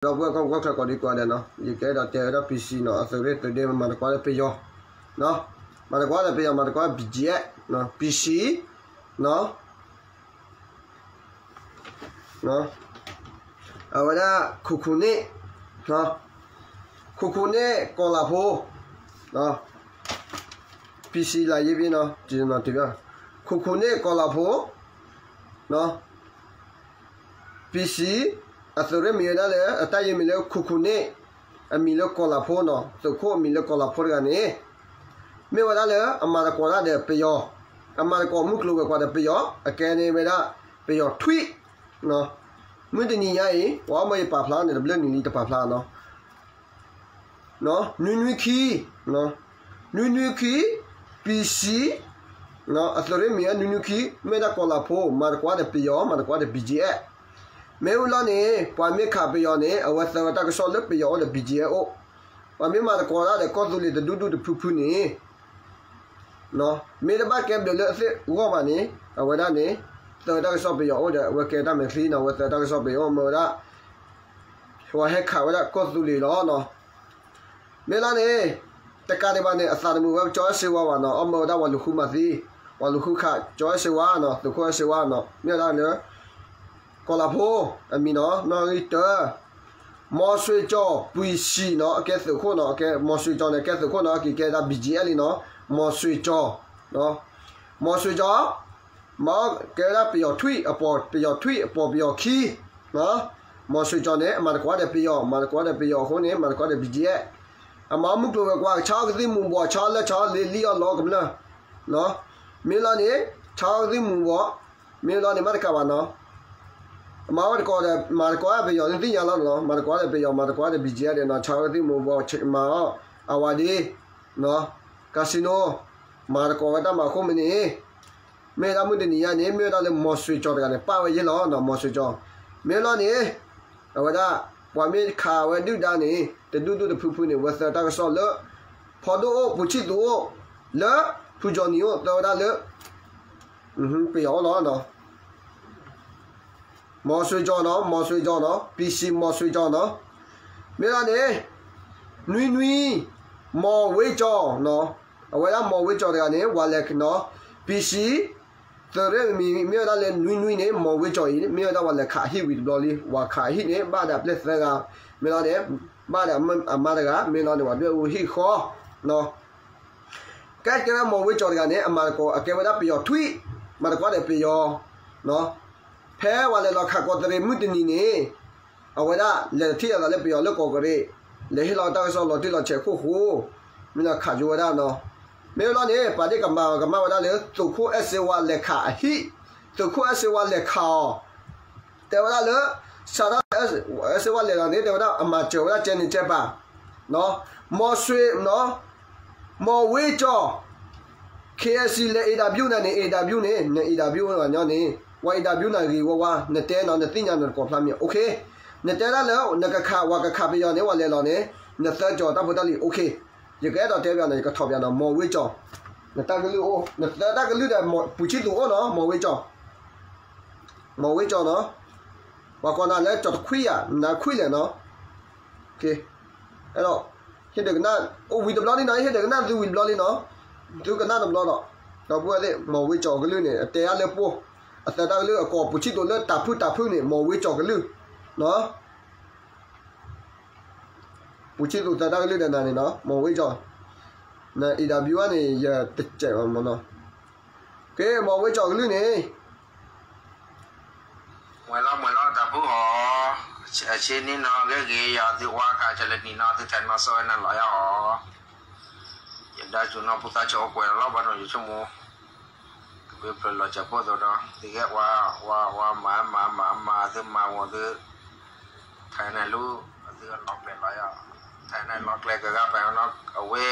เราเพื่อก็แค่ก่อนดีกว่าเนาะยิ่งแก่เราเจอเราพีซีเนาะสุดท้ายตัวเดียวมันก็ได้ไปย่อเนาะมันก็ได้ไปย่อมันก็ได้บีจีเนาะพีซีเนาะเอาไว้ละคุคุเน่เนาะคุคุเน่กอลาโพเนาะพีซีลายยี่ปีเนาะจีนเนาะที่ว่าคุคุเน่กอลาโพเนาะพีซีอัศวินมีอะไรเลยแต่ยังมีเรื่องคุคุเน่มีเรื่องกอลาโพเนาะสุโขมีเรื่องกอลาโพกันนี่ไม่ว่าเลยอามาตะกอลาเดี๋ยวไปย่ออามาตะกอมุกลูกกว่าเดี๋ยวไปย่อแกนี่ไม่ได้ไปย่อทวีเนาะมื่อเดือนนี้ยังว่าไม่ปราบพลาเนี่ยเรื่องนี้จะปราบพลาเนาะนุ้ยขี้เนาะนุ้ยขี้ปีซีเนาะอัศวินมีนุ้ยขี้ไม่ได้กอลาโพมาตะกอเดี๋ยวไปย่อมาตะกอเดี๋ยวบีจีเอไม่รู้แล้วเนี่ยพอไม่ขับไปย่อเนี่ยเอาไว้สักตั้งก็ชอบเล็กไปย่อเดี๋ยวบีจีเอโอพอไม่มาตะกอแล้วเดี๋ยวก็ดูเลยเดี๋ยวดูพูนี่เนาะไม่ได้บ้าเก็บเดี๋ยวเลือกสิว่าวันนี้เอาไว้ด้านนี้ตัวตั้งก็ชอบไปย่อเดี๋ยวว่าเก็บได้ไม่คลีนเอาไว้ตัวตั้งก็ชอบไปย่อมาได้ว่าให้ข่าวว่าก็ดูเลยล้อเนาะไม่แล้วเนี่ยแต่การในวันนี้อาสาดูว่าจอยเสียว่าเนาะเอามาได้วันลุกขึ้นมาสิวันลุกขึ้นขาจอยเสียว่าเนาะลุกขึ้นเสียว่าเนาะไม่แล้วเนี่ยกอลาโพมีเนาะน้องอีเตอร์มอสวยจ่อปุยซีเนาะแกสุโขเนาะแกมอสวยจ่อเนี่ยแกสุโขเนาะกี่แกได้บีจีเอลีเนาะมอสวยจ่อเนาะมอสวยจ่อมาแกได้ไปย่อทวีอปอไปย่อทวีอปอไปย่อคีเนาะมอสวยจ่อเนี่ยมันก็ได้ไปย่อมันก็ได้ไปย่อคนนี้มันก็ได้บีจีเออามามุกตัวกว่าชาวที่มุมบ่อชาวและชาวเลี้ยล้อกันเลยเนาะมีแล้วนี่ชาวที่มุมบ่อมีแล้วนี่มันก็ว่าเนาะมาวันก่อนเนี่ยมาก่อนไปย่อที่ยังแล้วเนาะมาก่อนไปย่อมาก่อนบีจีเอเนาะชาวที่มุมบ่อมาอาวาดีเนาะคาสิโนมาก่อนก็มาคุ้มนี่ไม่ได้มุ่งนี่ยันนี่ไม่ได้เลยมอสวิจอร์กันเนี่ยป้าไว้ยี่ล้อเนาะมอสวิจอร์ไม่ล้อนี่เอาไว้ได้ว่ามีข่าวไว้ดูด้านนี้แต่ดูพูนี่ว่าแต่ตั้งก็สอนเลยพอดูผู้ชิดดูเลยผู้จอนี่ตัวได้เลยไปย่อล้อเนาะมอสวิจอร์เนาะพีซีมอสวิจอร์เนาะไม่ล้อนี่นุ้ยมอวิจอร์เนาะเอาไว้ได้มอวิจอร์กันเนี่ยว่าเล็กเนาะพีซีตัวเรื่องมีอะไรเลยนุ้ยเนี่ยมองวิจารณ์มีอะไรว่าเลยขาหิวิดบลีว่าขาหิเนี่ยบ้านแบบเล็กๆกันมีอะไรเนี่ยบ้านแบบมาเลยกันมีอะไรว่าเรื่องหิข้อเนาะแค่แค่มองวิจารณ์กันเนี่ยมาก็แค่ว่าได้ไปย่อทวีมาก็ได้ไปย่อเนาะแพ้ว่าเลยเราขัดกฎเรื่องมุดนี่เนี่ยเอาไว้ได้เลยที่เราเลยไปย่อเลิกก็เลยเลยให้เราตั้งใจเราที่เราเช็คคู่มีอะไรขัดอยู่ได้เนาะไม่รู้เนี่ยประเดี๋ยวกับมาว่าได้เลยสุขุเอสวาเลขาฮิสุขุเอสวาเลขาแต่ว่าได้เลยสาระเอสวาเลขาเนี่ยแต่ว่าได้มาเจอว่าเจนนี่เจ็บป่ะเนาะมอสวยเนาะมอเวจอ KSC เลย AW นั่นนี่ AW นี่เนี่ย AW ว่าเนี่ยนี่ว่า AW นั่นคือว่าเนี่ยเต้นเนาะเนี่ยติ้งยันเนี่ยก็พลาดเนี่ยโอเคเนี่ยเต้นได้แล้วเนี่ยก็ขาว่าก็ขาไปย้อนเนี่ยว่าเลยเราเนี่ยเนี่ยเต้นจอตั้งพุทธลีโอเคยังแก่ตอนเทียบกันเนี่ยก็ทบกันเนาะมอวิจอเนี่ยตั้งกันลูโอเนี่ยตั้งกันลูแต่มอผู้ชิดลูโอเนาะมอวิจอเนาะว่าก่อนนั้นแล้วจอดคุยอ่ะน่าคุยเลยเนาะโอเคไอ้เนาะเห็นเด็กนั่นโอ้วิดบล็อกนี่นะเห็นเด็กนั่นดูวิดบล็อกนี่เนาะดูกันนั่นบล็อกเนาะเราพูดเลยมอวิจอกันลูเนี่ยแต่อะไรพวกแต่ตั้งลูก็ผู้ชิดตัวเลือดตาพื้นเนี่ยมอวิจอกันลูเนาะผู้ชิดตัวตั้งลูเนี่ยนั่นเนาะมอวิจอนะ EW นี่อย่าติดใจมันเนาะโอเคมองไว้จอกันเลยนี่เหมือนเราแต่ผู้หอเช่นนี้เนาะก็คืออยากที่ว่าการจะเล่นนี่เนาะที่แทนมาซอยนั่นหรออ๋ออย่าได้จุดน้องพุทธเจ้าป่วยเราบ้านเราอยู่ชั่วโมงเพื่อเราจะพูดตัวเนาะที่แค่ว่ามาที่มาวันที่ไทยในรู้ที่ล็อกเลยหรออ๋อไทยในล็อกเลยก็ไปเอาล็อกเอาไว้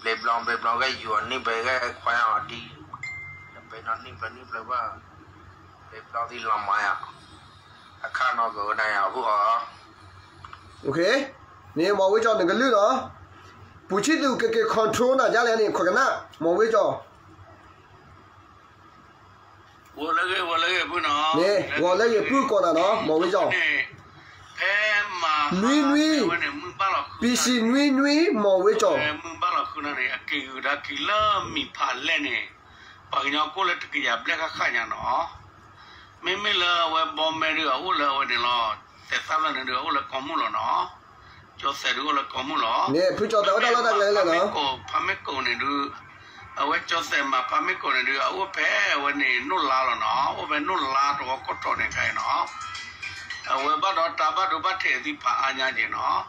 เบบลองก็อยู่นี่ไปก็ควายอ่ะดีไปนอนนี่ไปว่าเบบลองที่ลำมาอ่ะข้านอกก็ได้อ่ะพวกอ๋อโอเคนี่มองไว้จอหนึ่งกันลื่นเหรอผู้ชิดดูเกี่ยวกับคอนโทรลนะจ้าเลยนี่ขวัญนะมองไว้จอวัวเลยพูดเนาะนี่วัวเลยพูดก่อนนะเนาะมองไว้จอแพ้ nuôi bị si nuôi mò với trò mừng bao là khu này kỳ đã kỳ lơ mi phá lên này bằng nhau cô là cái nhà black khai nhà nó mấy lơ về bom mê được u lơ về nóแต่sao là được u là có mua nó cho xe được là có mua nó nè cứ cho tao đó đang lấy là nó phá mấy cô này được ở về cho xe mà phá mấy cô này được u bé về này nút la là nó u về nút la rồi có trò này cái nó ở về bắt đó ta bắt được bắt thể thì phá anh nhà gì nó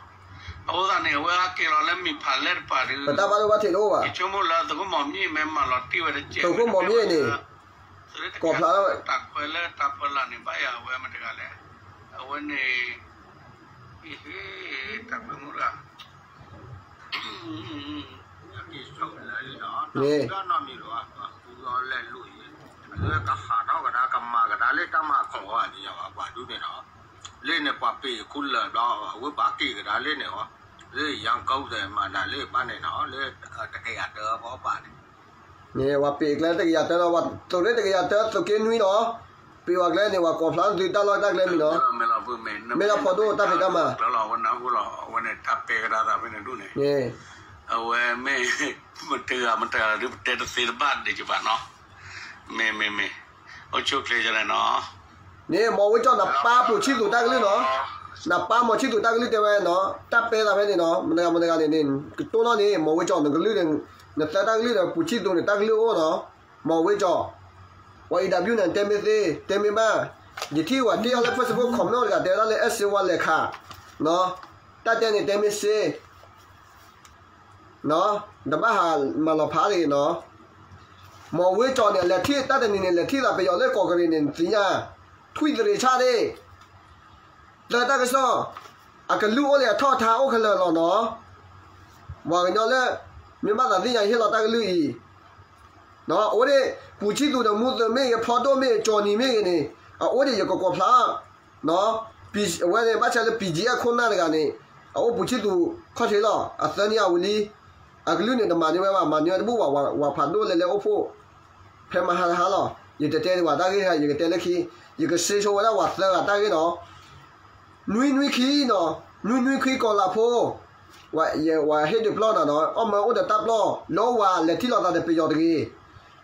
ô ta này về cái lo lên mi phá lên phá được ta bắt được bắt thể đâu à chúng mua là tôi có mỏm như mẹ mà lọt tiêu về chết tôi có mỏm như này cọp lá đóตักไปเลยตักไปละนี่ไปอ่ะเว้ยมันจะกันเลยเอาไว้นี่ตักไปหมดละนี่ส่งเลยเนาะก็นอนมีหรอกูรอเล่นลุยเลยก็หาเนาะก็ได้กำมากระดาเล่นกำมาของว่านี่อย่างว่าดูเนี่ยเนาะเล่นเนี่ยปะปีคุณเลยเนาะเว้ยบากีกระดาเล่นเนี่ยว่าเล่นยังเก่าแต่มาได้เล่นบ้านเนี่ยเนาะเล่นตะเกียบเด้อเพราะบ้านnè và bị cái cái gì đó và tôi đấy cái gì đó tôi kiến nuôi nó bị hoặc là này và còn phán thì ta lo ta lên mình nó mình là phật đô ta phải ta màเราวันนั้นเราวันนี้ทับเปกระดาษไปนั่นดูเนี่ยเอาไว้ไม่มันเตือหรือเตะสีบ้านเดี๋ยวจะบ้านเนาะไม่เอาชุกเลยจะได้เนาะ nè mò với cho là ba phụ chi tụi ta cái nó là ba mò chi tụi ta cái tiêu nó ta pe là cái này nó mình cái này cái tôi nói này mò với cho nó cái lưỡi người ta đang lưỡi là phụ chi tụi người ta lưỡi ô nó mò với cho vậy đặc biệt là tem ba chỉ thi vào thi là Facebook comment cả đều là lấy S qua lấy cả nó ta tên này tem C nó đâm ba hà mà nó phá đi nó mò với cho này là thi ta tên này là thi là bây giờ lấy có cái này gì nha thui rồi cha đi rồi ta cái sao à cái lũ này thọ tháo cái là nó và cái nhau đấy mình bắt là gì vậy là ta cái lũ gì nó ở đây phụ chi tụi nó mua từ mấy cái phao mấy cho ni mấy cái này ở đây có cọp lá nó bị ở đây bắt cha là bị gì à con nào cái này ở phụ chi tụi khó thế là à sao ni à uli à cái lũ này nó mà như nó bố và phao đôi lên ở phố phải mà hà là giờ cái tên và ta cái hay giờ cái tên là khi giờ cái xe số đó và ta cái nó nuôi khí nó nuôi khí còn là phố và hết được lo nó ông mà ông đã tập lo và là thi lo ta được bây giờ thì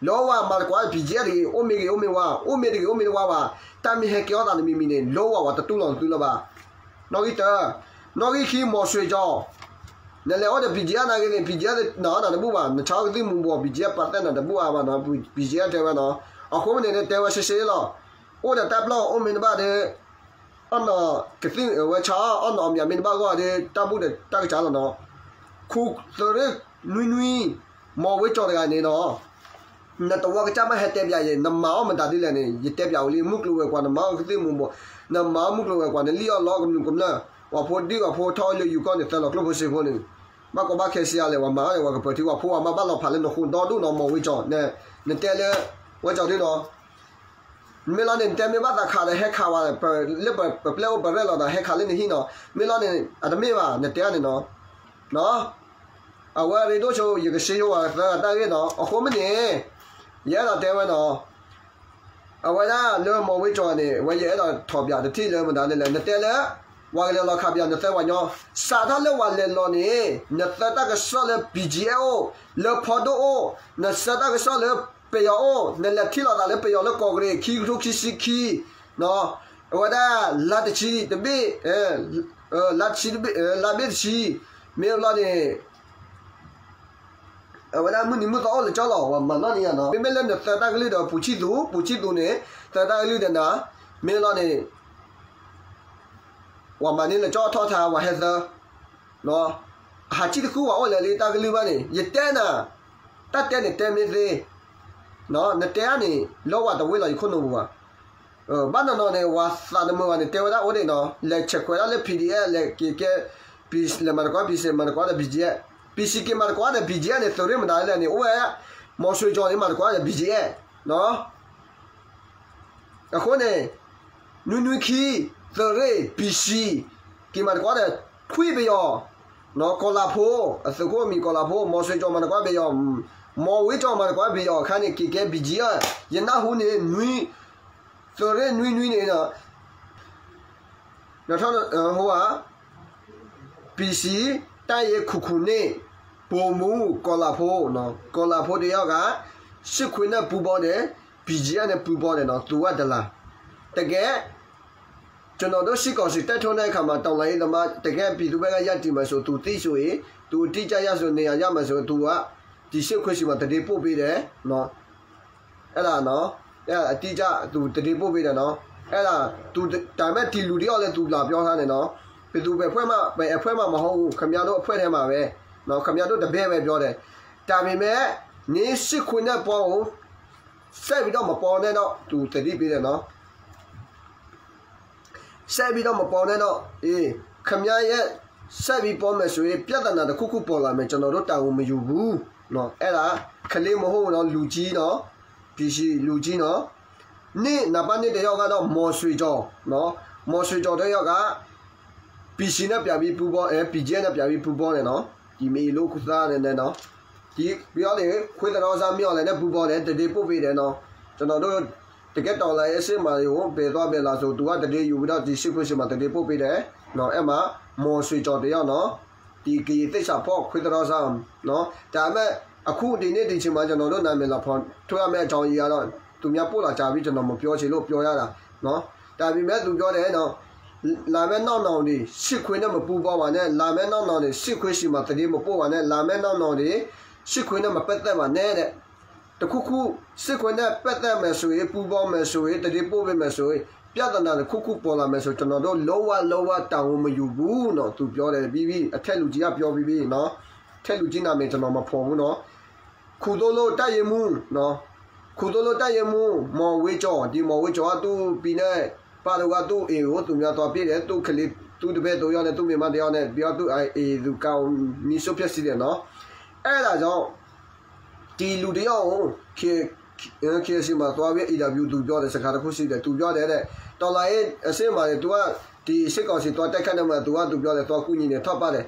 lo và mà quá bị gì thì ôm mình và ta mình hay kéo ta mình này lo và ta tu lo ba nó cái khi mò xuôi cho nên là ông đã bị gì này cái bị gì nó là bố bà nó cháu cái mùng bò bị gì bắt tên là bố bà mà nó bị gì thế mà nó ở khu này để vào xe lo ông đã tập lo ôm mình ba để anh nó cái gì ở cháu anh nó nhà mình ba cái để ta bố để ta cái cháu là nó khu rồi nuôi mò với cho cái này nó nè tao qua cái cha mà hết tép dài nằm máu mình ta đi lên này dịch tép dài li múc luôn qua nằm máu cái gì mùng bò nằm máu múc luôn qua này li lo cũng nè và phô đi và phô thôiเลยอยู่ก่อนเนี่ยตลอดลูกผู้ชายคนนึงมาก็มาแค่เสียเลยว่ามาเลยว่าก็เปิดที่ว่าพวกมาบ้านเราผ่านเลยเราคุณต่อดูน้องมองวิจารณ์เนี่ยเนี่ยแต่เลยว่าจะที่น้องเมื่อเราเนี่ยแต่ไม่ว่าราคาเลยให้ข่าวว่าเปิดเรื่องเปิดเล่าเปิดเรื่องเราแต่ให้ข่าวเรื่องนี้เนาะเมื่อเราเนี่ยอาจจะไม่ว่าเนี่ยแต่เนี่ยเนาะเอาว่าเรื่องโชว์อยู่กับเสียว่าแต่เนี่ยเนาะเอาคนมันเนี่ยเยอะเราแต่ว่าเนาะเอาไว้นะเรื่องมองวิจารณ์เนี่ยว่าเยอะเราถอดยาที่เรื่องมันได้เลยเนี่ยแต่เลยว่าเราเราขับยานเนื้อวันยอสาธารณวันเลยเราเนี่ยเนื้อตาก็สอนเลยปีเจียวเลยพอดูโอเนื้อตาก็สอนเลยเปียโอเนื้อที่เราได้เลยเปียเลยกอกเลยขี้ทุกขี้สิขี้เนาะว่าได้ลาดชีเดบิลาดชีเดบิลาเบชีเมื่อเราเนี่ยว่าได้มึงต่อเลยจ้าเราว่ามันนั่นเนี่ยเนาะไม่เล่นเนื้อตาก็เลยเดี๋ยวผู้ชิดูเนี่ยตาก็เลยเดี๋ยวนะเมื่อเราเนี่ยว่ามันนี่เลยจ้าท่อทาว่าเฮเซอร์เนาะหาจิตคู่ว่าโอ้เลยตาก็ลืมว่านี่ยัดเต้นน่ะตัดเต้นเนี่ยเต้นไม่ได้เนาะเนี่ยเต้นนี่เราว่าตัวเวลาอยู่คนนู้นว่าบ้านเราเนี่ยว่าสารมือว่าเนี่ยเต้นว่าโอ้เนี่ยเนาะเลยเช็คว่าเลย PDF เลยเกี่ยปีเลยมันก็ปีเซมันก็ได้ BGA ปีสิกี่มันก็ได้ BGA เนี่ยตัวเรื่องมันได้เลยเนี่ยโอ้ยมอสวยจอเนี่ยมันก็ได้ BGA เนาะแต่คนเนี่ยนุ่ยขี้ตัวเรื่องปีซีกี่มันก็ได้คุยไปย่อเนาะกอลาโพสุโขมีกอลาโพมอสวยจอมันก็ไปย่อมอวิจอมันก็ไปย่อคันนี้กี่แก BGA ยันน่าหูเนี่ยนุ่ยตัวเรื่องนุ่ยเนี่ยเนาะ ဟိုက PC တိုက်ရခုခုနဲ့ပုံမှုကောလာဖိုးနော်ကောလာဖိုးတယောက်ကရှစ်ခွင်းနဲ့ပူပေါတယ် BGA နဲ့ပူပေါတယ်နော်သူကတလားတကယ်ကျွန်တော်တို့ရှိကောင်စီတက်ထုံးတဲ့အခါမှာတောင်းလိုက်သမားတကယ်ပြည်သူဘက်ကရတည်မှာဆိုသူသိဆိုရင်သူတိကျရဆိုနေရရမှာဆိုသူကဒီရှစ်ခွင်းစီမှာတတိပို့ပေးတယ်နော်အဲ့ဒါနော်အဲ့အတိကျသူတတိပို့ပေးတယ်နော်အဲ့ဒါသူဒါပေမဲ့ဒီလူတယောက်လည်းသူလာပြောထားတယ်နော်ဘယ်သူပဲအဖွဲ့မှပဲအဖွဲ့မှမဟုတ်ဘူးခင်ဗျားတို့အဖွဲ့ထဲမှာပဲနော်ခင်ဗျားတို့တပည့်ပဲပြောတယ်ဒါပေမဲ့နေရှစ်ခွင်းနဲ့ပေါ်ကိုဆက်ပြီးတော့မပေါ်နဲ့တော့သူတတိပေးတယ်နော်ဆက်ပြီးတော့မပေါ်နဲ့တော့ခင်ဗျားရဲ့ဆက်ပြီးပေါ်မယ်ဆိုရင်ပြဿနာတစ်ခုခုပေါ်လာမယ်ကျွန်တော်တို့တာဝန်မယူဘူးနော်အဲ့ဒါခလေးမဟုတ်တော့လူကြီးနော်ဒီရှိလူကြီးနော်နေ့နပါနေ့တယောက်ကတော့မော်ရွှေကျော်နော်မော်ရွှေကျော်တယောက်က PC နဲ့ပြပြီးပူပေါ်PG နဲ့ပြပြီးပူပေါ်နေနော်ဒီမေလို့ခုစားနေတယ်နော်ဒီပြောလေခွေးတော်စားမြောက်လည်းနဲ့ပူပေါ်တယ်တတိပုတ်ပေးတယ်နော်ကျွန်တော်တို့တကက်တော်လာရဲ့အစ်မတွေကိုဘယ်သွားပြန်လာဆိုသူကတတိယူပြီးတော့ဒီရှိခွေးရှိမှာတတိပုတ်ပေးတယ်နော်အဲ့မှာမော်ရွှေကျော်တယောက်နော်ဒီကီသိချာဖို့ခွေးတော်စားနော်ဒါပေမဲ့အခုဒီနေ့ဒီချိန်မှာကျွန်တော်တို့နာမည်လာဖော်ထွက်ရမယ့်အကြောင်းကြီးကတော့သူများပို့လာကြပြီးကျွန်တော်မပြောချင်လို့ပြောရတာနော်ဒါပေမဲ့သူပြောတယ်နော်လာမဲ့နောက်နောင်တွေရှစ်ခွင်းနဲ့မပူပေါပါနဲ့လာမဲ့နောက်နောင်တွေရှစ်ခွင်းရှိမှတတိမပို့ပါနဲ့လာမဲ့နောက်နောင်တွေရှစ်ခွင်းနဲ့မပက်သက်ပါနဲ့တဲ့တခုခုရှစ်ခွင်းနဲ့ပက်သက်မယ်ဆိုရင်ပူပေါမယ်ဆိုရင်တတိပို့ပေးမယ်ဆိုရင်ပြဿနာတစ်ခုခုပေါ်လာမယ်ဆိုကျွန်တော်တို့လောဝတောင်းဝမယူဘူးနော်သူပြောတယ်ပြီးအထက်လူကြီးကပြောပြီးနော်ထက်လူကြီးနာမည်ကျွန်တော်မဖော်ဘူးနော်ခုတို့လို့တိုက်ရမှုနော်ခုတို့လို့တိုက်ရမှုမော်ဝေးကျော်ဒီမော်ဝေးကျော်ကသူ့ပြီးနဲ့ပါတော့ကသူ့အေကိုသူများတော့ပြည့်တယ်သူ့ကလေးသူ့တပည့်တို့ရောက်နေသူ့မိမတယောက်နဲ့ပြောသူ့အေသူကောင်းမီဆိုပြစီတယ်နော်အဲ့ဒါကြောင့်ဒီလူတယောက်ခေစီမှာသွားပြီး interview သူပြောတဲ့စကားတစ်ခုရှိတယ်သူပြောတယ်တဲ့တော်လာရဲ့အစင်းမှာသူကဒီစစ်ကောင်စီသွားတက်ခတ်နေမှာသူပြောတယ်သွားကူညီနေထောက်ပါတယ်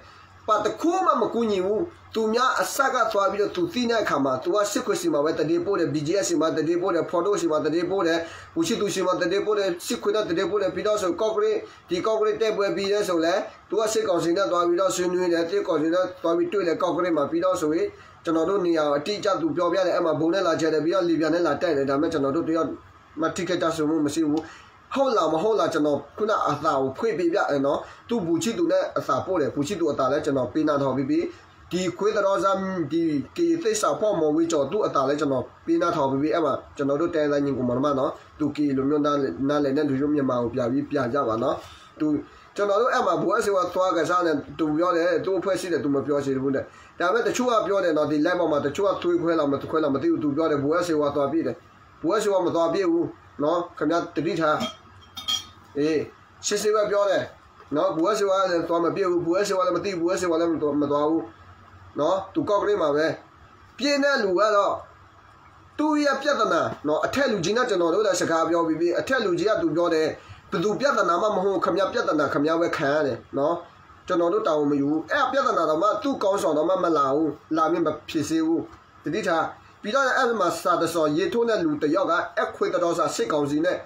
ပါတခုမှမကူညီဘူးသူများအဆက်ကသွားပြီးတော့သူသိတဲ့အခါမှာသူကစစ်ခွေစီမှာပဲတတိပို့တယ် BGS စီမှာတတိပို့တယ် photo စီမှာတတိပို့တယ်ဘူရှိသူစီမှာတတိပို့တယ်စစ်ခွေနဲ့တတိပို့တယ်ပြီးတော့ဆိုကော့ဂရိတ်ဒီကော့ဂရိတ်တက်ပွဲပြီးရဲဆိုလဲသူကစစ်ကောင်စီနဲ့သွားပြီးတော့ဆွေးနွေးတယ်တစ်ကောင်စီနဲ့သွားပြီးတွေ့တယ်ကော့ဂရိတ်မှာပြီးတော့ဆိုရင်ကျွန်တော်တို့နေရာအတိအကျသူပြောပြတယ်အဲ့မှာဘုံနဲ့လာချဲတယ်ပြီးတော့လီဗျာနဲ့လာတိုက်တယ်ဒါပေမဲ့ကျွန်တော်တို့တယောက်မတိကက်တာဆိုမှုမရှိဘူးဟုတ်လားမဟုတ်လားကျွန်တော်ခုနအသာကိုဖွင့်ပြပြနော်သူ့ဘူချီသူနဲ့အသာပို့တယ်ဘူချီသူအသာလဲကျွန်တော်ပေးနာထော်ပြီးဒီခွေးတော်စားဒီကေသိစာဖို့မော်ဝေးကျော်သူ့အသာလဲကျွန်တော်ပေးနာထော်ပြီးအဲ့မှာကျွန်တော်တို့တဲလိုက်ရင်ကိုမနော်သူကေလိုမျိုးနားလည်းနဲ့လူမျိုးမြန်မာကိုပြပြီးပြကြပါနော်သူကျွန်တော်တို့အဲ့မှာဘူအစီဝါသွားကစားနေသူပြောတယ်သူ့အဖွဲ့ရှိတယ်သူမပြောချင်ဘူးတဲ့ဒါပေမဲ့တချို့ကပြောတယ်နော်ဒီ live ပေါ်မှာတချို့ကသွေးခွဲလာမခွဲလာမသိဘူးသူပြောတယ်ဘူအစီဝါသွားပြည့်တယ်ဘူအစီဝါမသွားပြည့်ဘူးနော်ခင်ဗျာတတိထားရှစ်စေဝပြောတယ်နော်ဘူအစီဝါလည်းသွားမပြည့်ဘူးဘူအစီဝါလည်းမသိဘူးဘူအစီဝါလည်းမသွားဘူးနော်သူကောက်ကလေးမှာပဲပြင်းတဲ့လူကတော့သူ့ရဲ့ပြဿနာနော်အထက်လူကြီးနဲ့ကျွန်တော်တို့လည်းစကားပြောပြီးအထက်လူကြီးကသူပြောတယ်ဘယ်သူပြဿနာမှမဟုတ်ခမပြဿနာခမပဲခံရတယ်နော်ကျွန်တော်တို့တောင်းမယူအဲ့ပြဿနာတော့မှသူ့ကောင်းဆောင်တော့မှမလာဘူးလာမြင်မဖြစ်စေဘူးတတိထားပြီးတော့အဲ့မှာစာတစောရေထိုးတဲ့လူတယောက်ကအဲ့ခွေတော်စာစစ်ကောင်စီနဲ့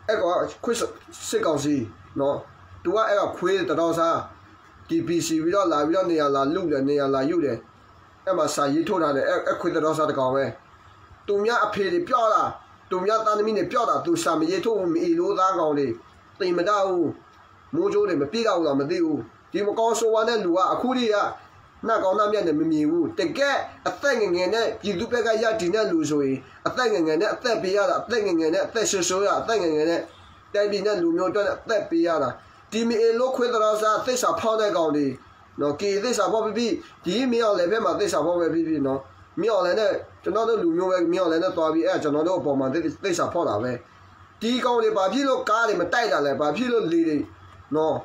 အဲ့ကခွေစစ်ကောင်စီနော်သူကအဲ့ကခွေတော်စာဒီ PC ပြီးတော့လာပြီးတော့နေရာလာလုတယ်နေရာလာယူတယ်အဲ့မှာစာရေးထိုးတာလေအဲ့ခွေတော်စာတကောင်ပဲသူများအဖေတွေပြောတာသူများတန်သမီးတွေပြောတာသူစာမရေးထိုးဘူးမီလိုသားကောင်တွေတိမ်မတဘူးမိုးချိုးတွေမပြေတော့ဘူးလားမသိဘူးဒီမကောင်းဆိုးဝါးတဲ့လူကအခုတည်းကနှက်ကောင်းနှက်မြတ်နဲ့မမြင်ဘူးတကယ်အသက်ငယ်ငယ်နဲ့ပြည်သူဘက်ကရတည်တဲ့လူဆိုရင်အသက်ငယ်ငယ်နဲ့အသက်ပေးရတာအသက်ငယ်ငယ်နဲ့အသက်ဆွဆွရအသက်ငယ်ငယ်နဲ့တိုင်ပြည်နဲ့လူမျိုးအတွက်အသက်ပေးရတာဒီမီလို့ခွေးတော်စားသစ္စာဖောင်းတဲ့ကောင်တွေနော်ကေသစ္စာဖောက်ပြီးဒီမြောက်လည်းဘက်မှာသစ္စာဖောက်ပဲပြီးနော်မြောက်လည်းနဲ့ကျွန်တော်တို့လူမျိုးပဲမြောက်လည်းနဲ့သွားပြီးအဲ့ကျွန်တော်တို့အပေါ်မှာသစ္စာဖောက်တာပဲဒီကောင်တွေဘာဖြစ်လို့ကားတွေမတိုက်တာလဲဘာဖြစ်လို့လေတွေနော်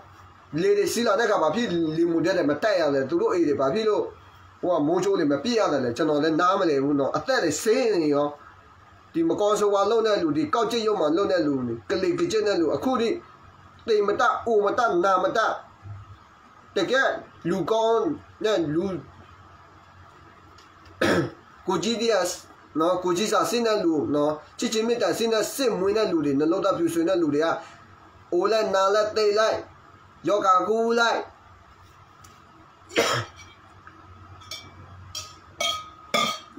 လေတွေစီလာတဲ့ကဘာဖြစ်လီမူတဲ့မတိုက်ရလဲသူတို့အေးတွေဘာဖြစ်လို့ဟိုကမိုးချိုးတွေမပြည့်ရတယ်လဲကျွန်တော်လည်းနားမလဲဘူးနော်အသက်တွေဆေးနေရောဒီမကောဆိုဝါလုံတဲ့လူဒီကောက်ကျစ်ရုံမှာလုံတဲ့လူကလေးကကျစ်တဲ့လူအခုဒီတိမ်မတအိုမတနာမတတကယ်လူကောင်းနဲ့လူကိုကြီးဒီယပ်နော်ကိုကြီးစာစင်းတဲ့လူနော်ချစ်ချင်းမြတ်တာစင်းတဲ့စစ်မွေးတဲ့လူတွေနှလုံးသားပြူဆွေးတဲ့လူတွေက အိုးလိုက်နားလိုက်သိလိုက်ယောဂကူလိုက်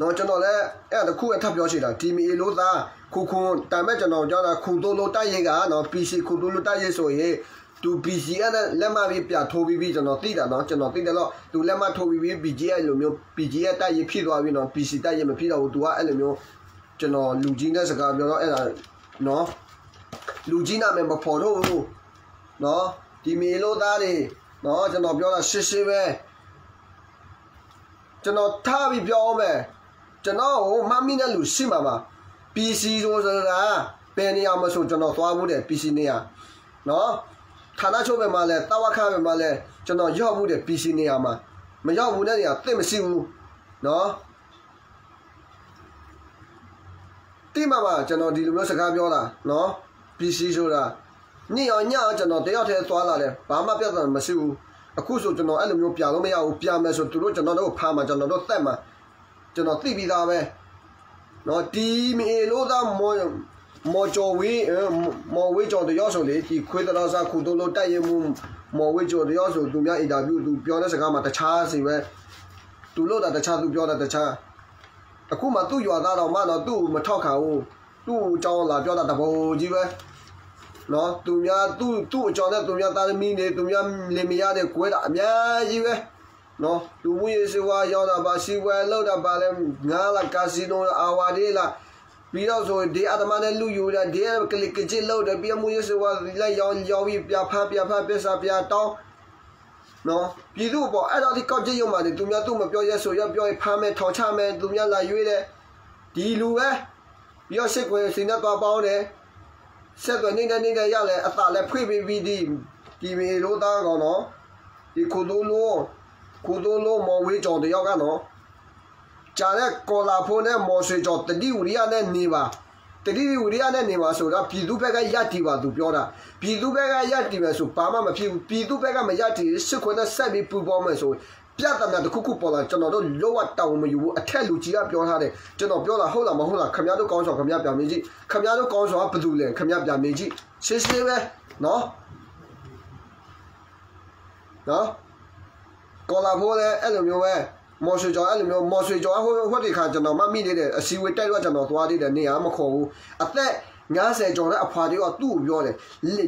နော်ကျွန်တော်လည်းအဲ့ဒါခုအထပ်ပြောရှိတာဒီမီလို့သားခုခွန်တမ်းမဲ့ကျွန်တော်ကြောက်တာခုတိုးလို့တိုက်ရိုက်ကနော် PC ခုတိုးလို့တိုက်ရိုက်ဆိုရင်သူ PC အဲ့ဒါလက်မပြီးပြထိုးပြီးကျွန်တော်သိတာနော်ကျွန်တော်သိတယ်လို့သူလက်မထိုးပြီး PG အဲ့လိုမျိုး PG ရဲ့တိုက်ရိုက်ဖြစ်သွားပြီနော် PC တိုက်ရိုက်မဖြစ်တော့ဘူးသူကအဲ့လိုမျိုးကျွန်တော်လူကြီးနဲ့စကားပြောတော့အဲ့ဒါနော်လူကြီးနာမည်မဖော်တော့ဘူးနော်ဒီမီလို့သားတွေနော်ကျွန်တော်ပြောတာရှင်းရှင်းပဲကျွန်တော်ထားပြီးပြောအောင်မယ်ကျွန်တော်မမီနဲ့လူရှိမှာပါ PC ဆိုတာဘယ်နေရာမှာဆိုကျွန်တော်သွားမှုတယ် PC နေရာနော်ဌာနချုပ်ပဲမှာလဲတာဝခပဲမှာလဲကျွန်တော်ရောက်မှုတယ် PC နေရာမှာမရောက်ဘူးတဲ့နေရာသိမရှိဘူးနော်တိမပါကျွန်တော်ဒီလိုမျိုးစကားပြောတာနော် PC ဆိုတာညအောင်ညအောင်ကျွန်တော်တယောက်တည်းသွားလာတယ်ဘာမှပြဿနာမရှိဘူးအခုဆိုကျွန်တော်အဲ့လိုမျိုးပြလို့မရဘူးပြမယ်ဆိုသူတို့ကျွန်တော်တို့ဖားမှာကျွန်တော်တို့သက်မှာကျွန်တော်သိပြီးသားပဲနော်ဒီမီလို့သားမော်ကျော်ဝေးမော်ဝေးကျော်တရောဆိုလေဒီခွေးတတော်စားခုတိုးလို့တိုက်ရမှုမော်ဝေးကျော်တရောဆိုသူများအင်တာဗျူးသူပြောတဲ့စကားမှာတခြားစီပဲသူလို့တာတခြားသူပြောတာတခြားအခုမှသူ့ရွာသားတော်မှတော့သူ့မထောက်ခံဘူးသူ့အကြောင်းလာပြောတာတဘောကြီးပဲနော်သူများသူ့အကြောင်းနဲ့သူများသားသမီးတွေသူများလင်မယားတွေကွဲတာအများကြီးပဲနော်သူမွေးစေဝါရောက်တာပါစီဝဲလောက်တာပါလဲငါလာကာစီနိုအာဝါဒီလာပြီးတော့ဆိုဒီအတမနဲ့လူယူတာဒီကလစ်ကချစ်လောက်တယ်ပြီးမွေးစေဝါလိုက်ရောက်ပြီးပြဖပစ္စပြတောင်းနော်ပြည်သူပေါ့အဲ့တော့ဒီကောက်ကြည့်ရုံမှာသူများသူ့မပြောရဲဆိုရပြောဖမ်းမယ်ထောင်ချမယ်သူများလာရွေးတယ်ဒီလူပဲပြီးတော့စစ်ခွေစင်းနဲ့သွားပေါင်းတယ်ဆက်သွယ်နေတဲ့ရလဲအသာလဲဖွေပြီးဒီမီလို့သားကောင်နော်ဒီခုတိုးလို့မော်ဝေးကြော်တယောက်ကနော်ဂျာတဲ့ကော်လာဖိုးနဲ့မော်ဆွေကြော်တတိဝရိယနဲ့နေပါဆိုတာပြည်သူဘက်ကရတည်ပါသူပြောတာပြည်သူဘက်ကရတည်မယ်ဆိုဘာမှမဖြစ်ဘူးပြည်သူဘက်ကမရတည်စစ်ခွေနဲ့ဆက်ပြီးပူပေါင်းမယ်ဆိုပြတ်တယ်တခုပေါ်လာကျွန်တော်တို့လောဝတောင်းမယူဘူးအထက်လူကြီးကပြောထားတယ်ကျွန်တော်ပြောတာဟုတ်လားမဟုတ်လားခင်ဗျားတို့ကောင်းဆောင်ခင်ဗျားပြန်မေးကြည့်ခင်ဗျားတို့ကောင်းဆောင်ကဘယ်သူလဲခင်ဗျားပြန်မေးကြည့်ရှင်းရှင်းပဲနော်ကော်လာဖိုးလည်းအဲ့လိုမျိုးပဲမော်ဆွေကျော်အဲ့လိုမျိုးမော်ဆွေကျော်ဟိုဒီခါကျွန်တော်မမိနေတယ်အစီဝေးတိုက်တော့ကျွန်တော်သွားသေးတယ်နေရာမခေါ်ဘူးအသက်90ကျော်တဲ့အဖွာတွေကသူ့ကိုပြောတယ်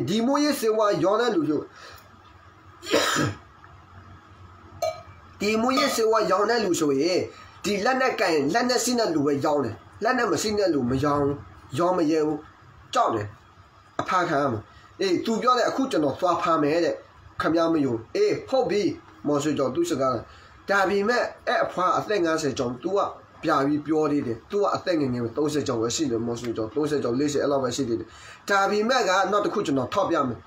ဒီမိုးရေးစေဝါရောင်းတဲ့လူဆိုဒီမိုးရေးစေဝါရောင်းတဲ့လူဆိုရင်ဒီလက်နဲ့ကန်လက်နဲ့စီးတဲ့လူပဲရောင်းတယ်လက်နဲ့မစီးတဲ့လူမရောင်းမရဲဘူးကြောက်တယ်အဖားခံရမှာအေးသူပြောတယ်အခုကျွန်တော်သွားဖားမယ်တဲ့ခမရမယုံအေးဟုတ်ပြီမော်ဆွေကျော်သူစကားဒါပေမဲ့အဲ့အဖွားအသက်50ကျော် तू ကပြပြီးပြောသေးတယ် तू ကအသက်ငယ်30ကျော်ပဲရှိတယ်မော်ဆွေကျော်30ကျော်40အဲ့လောက်ပဲရှိသေးတယ်ဒါပေမဲ့ကနောက်တစ်ခုကျွန်တော်ထောက်ပြမယ်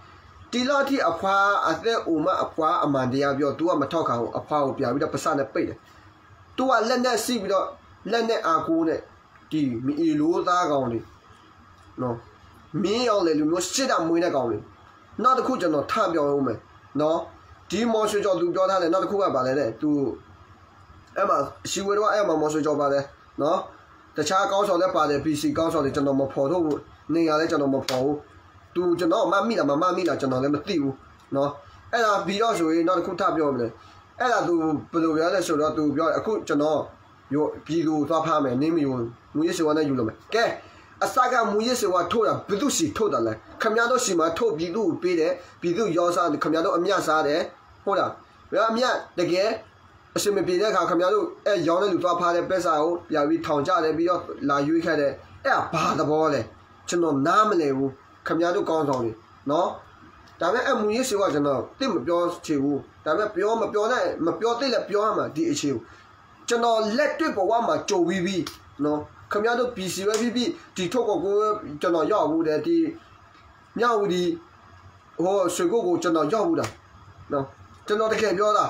ဒီလောက်ထိအဖွားအသက်အိုမအဖွားအမှန်တရားပြော तू ကမထောက်ခံဘူးအဖွားကိုပြပြီးတော့ပစနဲ့ပိတ်တယ် तू ကလက်နဲ့စီးပြီးတော့လက်နဲ့အာကိုနဲ့ဒီမီလိုသားကောင်လေးနော်မင်းရောက်လေလူမျိုးစစ်တာမွေးတဲ့ကောင်လေးနောက်တစ်ခုကျွန်တော်ထပြောအောင်မယ်နော်ဒီမော်ဆွေကျော်သူပြောထားတယ်နောက်တစ်ခုကပါလဲတဲ့သူအဲ့မှာရှိဝဲတော့အဲ့မှာမော်ဆွေကျော်ပါတယ်နော်တခြားကောင်းဆောင်လည်းပါတယ် PC ကောင်းဆောင်တွေကျွန်တော်မဖော်တော့ဘူးနေရလဲကျွန်တော်မဖော်ဘူးသူကျွန်တော်မမိတာကျွန်တော်လည်းမသိဘူးနော်အဲ့ဒါပြီးတော့ဆိုရင်နောက်တစ်ခုထပြောမလဲအဲ့ဒါသူဘယ်လိုပြောလဲဆိုတော့သူပြောအခုကျွန်တော်ပြည်သူသွားဖားမယ်နင်းမီကိုမူရစေဝါနဲ့ယူလို့မယ်ကဲအစကမူရစေဝါထိုးတာဘယ်သူစီထိုးတာလဲခမရတို့စီမှာထိုးပြည်သူကိုပေးတယ်ပြည်သူရောစားခမရတို့အမြတ်စားတယ်ဟုတ်လားဘယ်အမြတ်တကယ်အစမပြေတဲ့အခါခမရတို့အဲရောင်းတဲ့လူသွားဖားတဲ့ပက်စာကိုပြပြီးထောင်ကြတယ်ပြီးတော့လာရွေးခဲ့တယ်အဲ့ဘာသဘောလဲကျွန်တော်နားမလည်ဘူးခမရတို့ကောင်းဆောင်နေနော်ဒါပေမဲ့အမူရစေဝါကျွန်တော်တိမပြောချင်ဘူးဒါပေမဲ့ပြောမပြောနဲ့မပြောသိလဲပြောရမှာဒီအခြေကိုကျွန်တော်လက်တွေ့ဘဝမှာကြုံပြီးနော်ခမရတို့ PC ပဲပြီးဒီထုတ်ကိုကျွန်တော်ရောက်ဘူးတဲ့ဒီမြောက်ဦးဒီဟိုဆွေကိုကျွန်တော်ရောက်ဘူးတာနော်ကျွန်တော်တကယ်ပြောတာ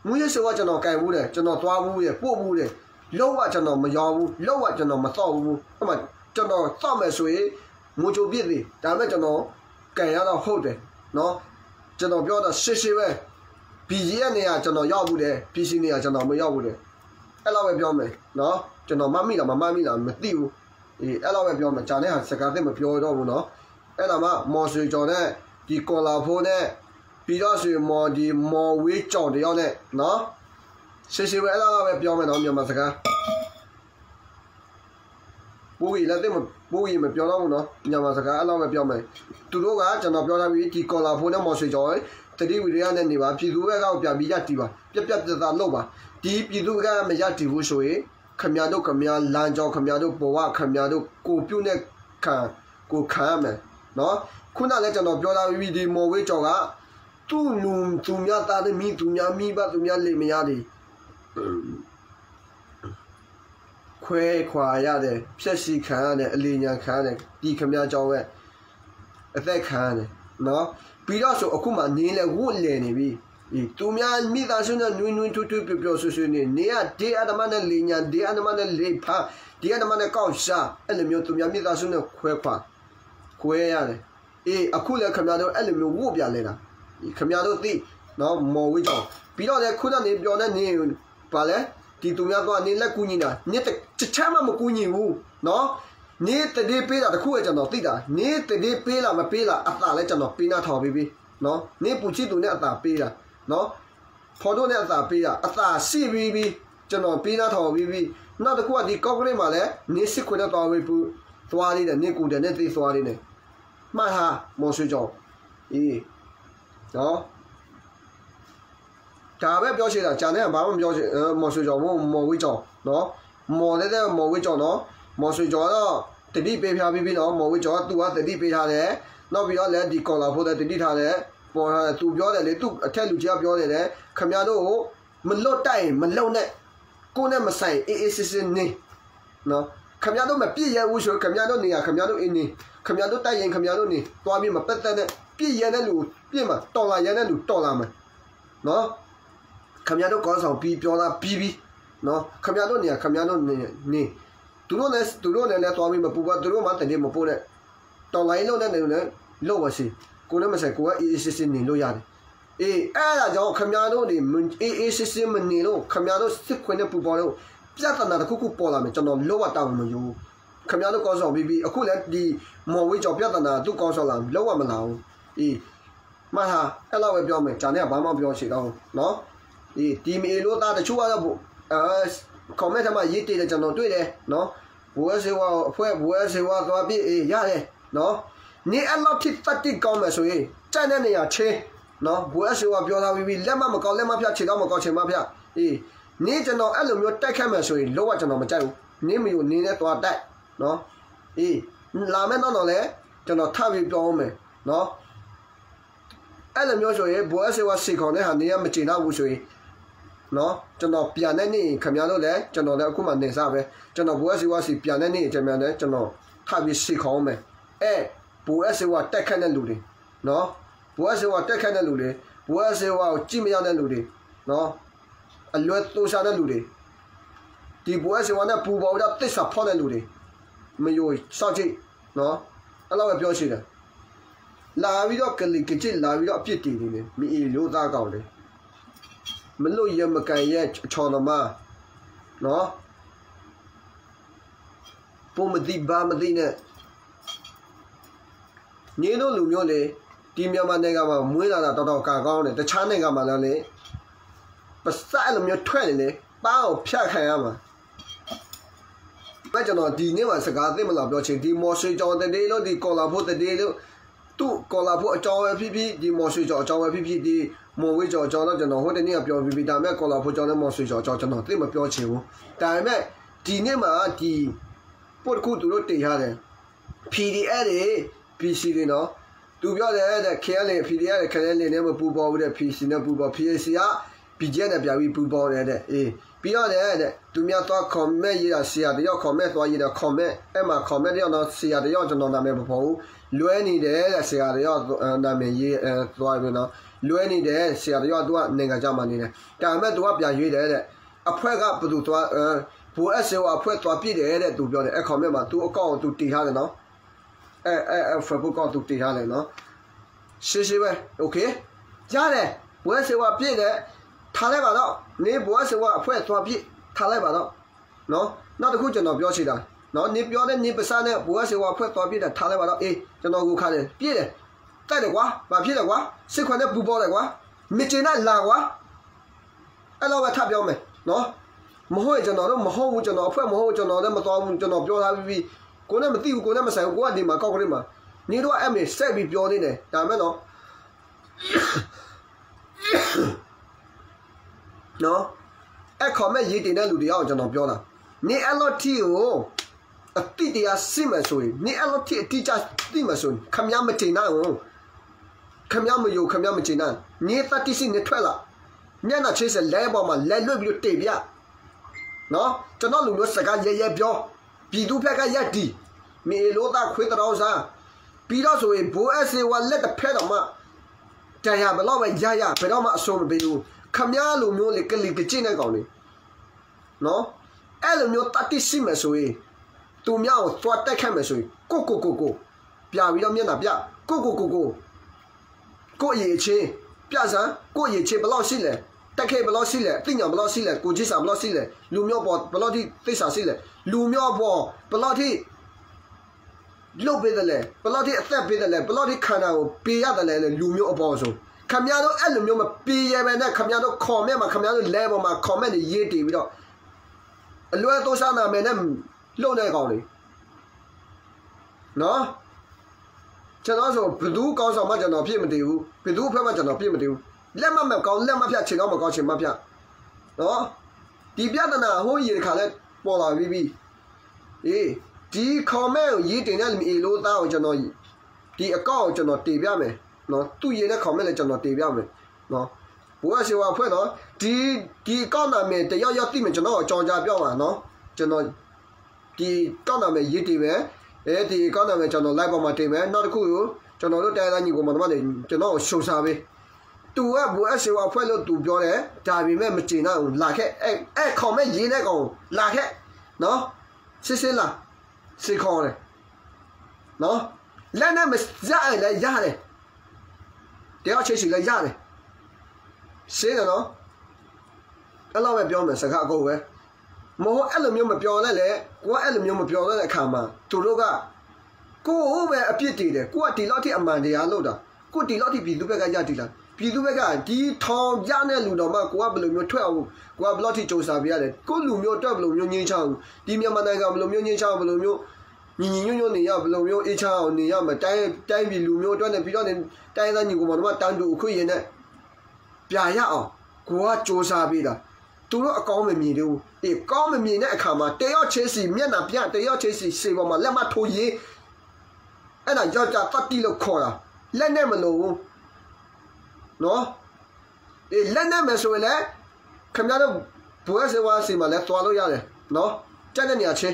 မူရစေဝါကျွန်တော်ကြိုင်ဘူးတယ်ကျွန်တော်သွားဘူးတယ်ပို့ဘူးတယ်လောက်ဝကျွန်တော်မရောက်ဘူးလောက်ဝကျွန်တော်မတော့ဘူးအဲ့မှာကျွန်တော်စောက်မယ်ဆိုရင်ငိုချိုပြစ်သေးဒါပေမဲ့ကျွန်တော်ကြိုင်ရတော့ဟုတ်တယ်နော်ကျွန်တော်ပြောတာရှင်းပဲ BG ရဲ့နေရာကျွန်တော်ရောက်ဘူးတယ် PC နေရာကျွန်တော်မရောက်ဘူးတယ်အဲ့လောက်ပဲပြောမယ်နော်ကျွန်တော်မမိလားမသိဘူးအေးအဲ့လောက်ပဲပြောမယ်ဂျာနဲ့ဟာစကားသိမပြောတော့ဘူးနော်အဲ့ဒါမှမော်ဆွေကျော်နဲ့ ဒီကော်လာဖိုးနဲ့ပြီးတော့ဆိုမော်ဒီမော်ဝေးကြောင်တယောက်နဲ့နော်ရှင်းရှင်းပဲအဲ့လိုပဲပြောမယ်နော်မြန်မာစကားပိုးကြီးလည်းတိတ်မပိုးကြီးမပြောတော့ဘူးနော်မြန်မာစကားအဲ့လိုပဲပြောမယ်သူတို့ကကျွန်တော်ပြောထားပြီးဒီကော်လာဖိုးနဲ့မော်ဆွေကြောင်တတိဝီရနဲ့နေပါပြည်သူဘက်ကပြန်ပြီးရတီးပါပြက်ပြက်ပြက်သားလုပ်ပါဒီပြည်သူကမရတီးဘူးဆိုရင်ခမရတို့ခမရလမ်းကြောင်ခမရတို့ပေါ်ဝခမရတို့ကိုပြုတ်နဲ့ကိုခံရမယ်နော်ခုနလည်းကျွန်တော်ပြောထားပြီးဒီမော်ဝေးကြောင်ကသူ့လူသူများသားသမီးသူများမိဘသူများလေမရတယ်ခွဲခွာရတယ်ဖြက်စီခံရတယ်အလီညာခံရတယ်ဒီခမရကြောင်ရဲ့အသက်ခံရတယ်နော်ပြီးတော့ဆိုအခုမှနေလဲဝတ်လဲနေပြီသူများမိသားစုနဲ့နွေးနွေးထွတ်ထွတ်ပျော်ပျော်ဆွဆွနေနေရဒီအဒမနဲ့လေညာဒီအဒမနဲ့လေဖာဒီအဒမနဲ့ကောက်ရှာအဲ့လိုမျိုးသူများမိသားစုနဲ့ခွဲရတယ်အခုလည်းခမရတို့အဲ့လိုမျိုးဝတ်ပြလဲတာခမရတို့သိနော်မော်ဝေးကြောင်ပြီးတော့လည်းခုနနေပြောနေနေပါလဲဒီသူများကနေလက်ကူညီတာနေတစ်ချက်မှမကူညီဘူးနော်နေတည်းပေးတာတခုကကျွန်တော်သိတာနေတည်းပေးလားမပေးလားအသာလဲကျွန်တော်ပေးနာထောင်ပြီးပြီနော်နေပူချစ်သူနဲ့အသာပေးတာနော်ဖော်တို့နဲ့အသာပေးတာအသာရှိပြီးပြီကျွန်တော်ပေးနာထောင်ပြီးပြီနောက်တစ်ခုကဒီကော့ကရိတ်မှာလဲနေစစ်ခွနဲ့သွားပြီးပူသွားလေးနဲ့နေကူတယ်နဲ့သိသွားလေးနဲ့မှတ်ဟာမော်ဆွေကြောင်နော်ဒါပဲပြောချင်တာဂျာနဲ့ဘာမှမပြောချင်မော်ဆွေကြောင်မော်ဝေးကြောင်နော်မော်တဲ့မော်ဝေးကြောင်နော်မော်ဆွေကြောင်တော့တတိပေးဖျားပြီးနော်မော်ဝေးကြောင်ကသူကတတိပေးထားတယ်နောက်ပြီးတော့လည်းဒီကော်လာဖို့တဲ့တတိထားတယ်ပေါ်ထားတယ်သူပြောတယ်လေသူအထက်လူကြီးကပြောတယ်လေခမရတို့ကိုမလွတ်တိုက်မလုံနဲ့ကိုနဲ့မဆိုင်အေးအေးစစ်စစ်နေနော်ခမရတို့မပြည့်ရဘူးဆိုခမရတို့နေရခမရတို့အင်းနေခမရတို့တိုက်ရင်ခမရတို့နေသွားပြီးမပက်သက်နဲ့ပြည့်ရတဲ့လူပြည့်မှာတော်လာရတဲ့လူတော်လာမယ်နော်ခမရတို့ကောင်းဆောင်ပြီးပြောတာပြီးနော်ခမရတို့နေရခမရတို့နေသူတို့လည်းသွားပြီးမပူပါသူတို့မှတည်းမပို့နဲ့တော်လိုင်းလုံးနဲ့နေလို့ပါစီကိုလည်းမဆိုင်ကိုကအေးစစ်စစ်နေလို့ရတယ်အဲ့ဒါကြောင့်ခမရတို့နေအေးစစ်စစ်မနေလို့ခမရတို့စစ်ခွင်းနဲ့ပူပေါ်လို့ပြဿနာတစ်ခုခုပေါ်လာမယ်ကျွန်တော်လောကတောင်းမယူခမရတို့ကောင်းဆောင်ပြီးအခုလည်းဒီမော်ဝေးကြောင့်ပြဿနာသူ့ကောင်းဆောင်လာလောကမလာဘူးမှတ်ဟာအဲ့လောက်ပဲပြောမယ်ဂျာနဲ့ဘာမှပြောချင်တော့နော်ဒီမီလို့သားတချို့ကတော့comment ထဲမှာရေးတည်တယ်ကျွန်တော်တွေ့တယ်နော်ဘွယ်စေဝါအဖွဲ့ဘွယ်စေဝါသွားပြီးရတယ်နော်နေအလောက်ထိတတိကောင်းမယ်ဆိုရင်ကြိုက်တဲ့နေရာချင်းနော်ဘွယ်စေဝါပြောထားပြီးလက်မမကောင်းလက်မဖြတ်ခြေတော့မကောင်းခြေမဖြတ်နေကျွန်တော်အဲ့လိုမျိုးတိုက်ခတ်မယ်ဆိုရင်လောကကျွန်တော်မကြိုက်ဘူးနေမီကိုနေနဲ့သွားတိုက်နော်လာမယ်တော့လဲကျွန်တော်ထပ်ပြီးပြောအောင်မယ်နော်အဲ့လိုမျိုးဆိုရင်ဘွယ်စေဝါစီခေါ်တဲ့ဟာနေရမချင်တော့ဘူးဆိုရင်နော်ကျွန်တော်ပြန်တဲ့နေ့ခင်ဗျားတို့လည်းကျွန်တော်လည်းအခုမှနေစားပဲကျွန်တော်ဘိုးအစီဝါစီပြန်တဲ့နေ့ကျွန်တော်လည်းကျွန်တော်ထပ်ပြီးစီခေါင်းမယ်ဘိုးအစီဝါတက်ခတ်တဲ့လူတွေနော်ဘိုးအစီဝါတက်ခတ်တဲ့လူတွေဘိုးအစီဝါကိုကြည့်မရတဲ့လူတွေနော်အလွတ်တိုးရှာတဲ့လူတွေဒီဘိုးအစီဝါနဲ့ပူပေါင်းတဲ့တစ္ဆာဖောက်တဲ့လူတွေမယိုစောင့်ကြည့်နော်အဲ့လိုပဲပြောရှိတယ်လာပြီးတော့ကလီကချစ်လာပြီးတော့အပြစ်တည်နေတယ်မီလို့သားကောင်းတယ်မလို့ရမကန်ရဲ့ချော်တော်မနော်ပုံမသိဘာမသိနဲ့ညီတို့လူမျိုးလေဒီမြန်မာနိုင်ငံမှာမွေးလာတာတော်ကာကောင်းတယ်တခြားနိုင်ငံမှာလည်းလေပစအဲ့လိုမျိုးထွက်နေလေပါအောင်ဖြတ်ခံရမှာပဲကျွန်တော်ဒီနေ့မှာစကားသိမလားပြောချင်ဒီမော်ဆွေကြောင်တည်းလို့ဒီကော်လာဖို့တည်းလို့သူ့ကော်လာဖို့အကြောင်းပဲဖြစ်ဖြစ်ဒီမော်ဆွေကြောင်အကြောင်းပဲဖြစ်ဖြစ်ဒီမော်ဝေးကြောင်တော့ကျွန်တော်ဟိုတနေ့ကပြောပြီးဒါပေမဲ့ကော်လာဖို့ကြောင်နဲ့မော်ဆွေကြောင်ကျွန်တော်သိမပြောချင်ဘူးဒါပေမဲ့ဒီနေ့မှာဒီပုတ်ခုသူတို့တင်ရတယ် PDF တွေ PC တွေနော်သူပြောတယ်တဲ့ KL PDF တွေ KL နဲ့မပူပေါ်ဘူးတဲ့ PC နဲ့ပူပေါ် PC က BJ နဲ့ပြပြီးပူပေါ်တယ်တဲ့ပြီးတော့တဲ့သူများသွား comment ရေးတာဆရာတယောက် comment သွားရေးတာ comment အဲ့မှာ comment တယောက်တော့ဆရာတယောက်ကျွန်တော်နာမည်မပေါ်ဘူးလွဲနေတယ်တဲ့ဆရာတယောက်နာမည်ရေးသွားပြီနော်လွဲနေတယ်ဆရာတယောက်သူကနိုင်ငံခြားမှာနေတယ်ဒါပေမဲ့သူကပြန်ရွေးတယ်တဲ့အဖွဲကဘယ်သူသွားဘူအက်ဆေဝါဖွဲသွားပြည့်တယ်တဲ့သူပြောတယ်အဲ့ comment မှာသူအကောင့်သူတည်ထားတယ်နော်Facebook ကောင့်သူတည်ထားတယ်နော်ရှင်းပဲ okay ရတယ်ဘူအက်ဆေဝါပြည့်တယ်ထားလိုက်ပါတော့နေဘူအက်ဆေဝါအဖွဲသွားပြည့်ထားလိုက်ပါတော့နော်နောက်တစ်ခုကျွန်တော်ပြောချင်တာနော်နေပြောတဲ့နေပစားနဲ့ဘူအက်ဆေဝါဖွဲသွားပြည့်တယ်ထားလိုက်ပါတော့ကျွန်တော်ကိုခါတယ်ပြည့်တယ်在的瓜，把皮的瓜，谁款的不包的瓜，没见那拉瓜，哎，老板他标没，喏，没好就喏，都没好就喏，不好就喏，那么多就喏标他比，过那么低，过那么少，过的嘛高的嘛，你都还没谁比标的呢，但没喏，喏，哎，靠没一点的路的要就喏标了，你哎老天哦。弟弟啊，什么说？你阿老天弟家什么说？看样没艰难哦，看样没有，看样没艰难。你到底是你退了，你那确实来吧嘛，来路不就对边？喏，这那路路自家也标，比度拍个也低，没路大亏得到啥？比到说不爱是我来的拍到嘛，这样不老外呀，拍到嘛说没有，看样路路那个艰难搞的，喏，哎路路到底什么说？都苗做带看没水，go，别为了面那别，go，野切，别啥，过野切不老死嘞，带开不老死嘞，对鸟不老死嘞，估计啥不老死嘞，路苗不老的对啥死嘞，路苗不老的六倍的嘞，不老的三倍的嘞，不老的看到别样的嘞，路苗不说，看面都哎路苗嘛，别样的那看面都靠面嘛，看面都来不嘛，靠面的野地味道，路多少那面那。老难搞的，喏，这那时候不都搞什么叫那片没丢，不都拍嘛叫那片没丢，两毛没搞，两毛片，钱毛没搞，钱毛片，喏，地边的呢，我也看了，包了微，诶，地靠没有一定的一路大叫那，地高叫那地边没，喏，对应的靠没来叫那地边没，喏，不管是话拍喏，地高那面得要地面叫那庄稼标嘛，喏，叫那。地高那边一地边，哎，地高那边叫那来宝马地边，那都可以，叫那都带到你个嘛他妈的，叫那收啥呗？都啊不是话快乐都标嘞，大边没见那拉开，哎，靠没一那个拉开，喏，是啦，是靠嘞，喏，来那么压来压嘞，第二车是来压嘞，是的喏，那老外标没是看过喂。冇一路苗咪標得嚟，我一路苗咪標得嚟看嘛，做到噶，我咪一邊地嘅，我地老天一萬地下路的，我地老天比都別個壓地啦，比都別個地頭壓呢路度嘛，我不路苗退後，我不老天做啥別嘅，我路苗對不路苗年長，地苗嘛那個不路苗年長不路苗，年你呀不路苗一長你呀嘛，帶比路苗對呢，比較呢帶到你個嘛嘛單獨可以呢，別呀哦，我做啥別的。都了高没面的，诶，高没面那看嘛，都要车是面那边，都要车是谁个嘛，那么拖延，哎那要加到底了靠了，那么路，喏，诶，那么说嘞，看面都不是话什么来抓到呀嘞，喏，真的你要车，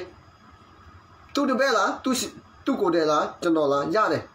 都白了，都过得了，真的了，呀嘞。